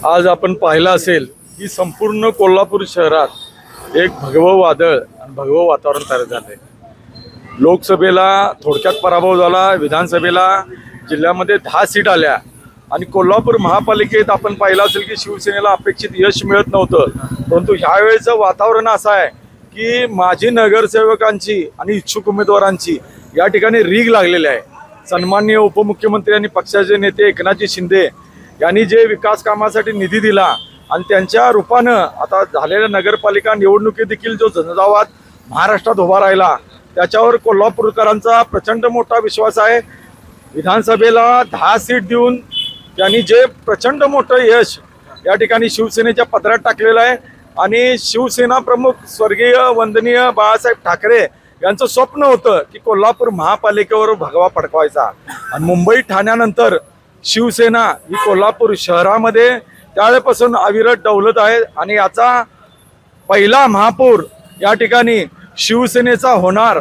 आज आपण पाहिलं असेल की संपूर्ण कोल्हापूर शहरात एक भगवं वादळ आणि भगवं वातावरण तयार झालंय। लोकसभेला थोडक्यात पराभव झाला, विधानसभेला जिल्ह्यामध्ये 10 सीट आल्या आणि कोल्हापूर महापालिकेत आपण पाहिलं असेल की शिवसेनेला अपेक्षित यश मिळत नव्हतं। परंतु ह्यावेळेचं वातावरण असं आहे की माजी नगरसेवकांची आणि इच्छुक उमेदवारांची या ठिकाणी रीग लागलेली आहे। सन्माननीय उपमुख्यमंत्री आणि पक्षाचे नेते एकनाथजी शिंदे यांनी जे विकास कामासाठी निधी दिला आणि त्यांच्या रूपानं आता झालेल्या नगरपालिका निवडणुकीत देखील जो झंझावात महाराष्ट्रात उभा राहिला त्याच्यावर कोल्हापूरकरांचा प्रचंड मोठा विश्वास आहे। विधानसभेला 10 सीट देऊन त्यांनी जे प्रचंड मोठं यश या ठिकाणी शिवसेनेच्या पदरात टाकलेलं आहे आणि शिवसेना प्रमुख स्वर्गीय वंदनीय बाळासाहेब ठाकरे यांचं स्वप्न होतं की कोल्हापूर महापालिकेवर भगवा फडकवायचा आणि मुंबई ठाण्यानंतर शिवसेना ही कोल्हापूर शहरामध्ये त्यावेळेपासून अविरत डौलत आहे आणि याचा पहिला महापौर या ठिकाणी शिवसेनेचा होणार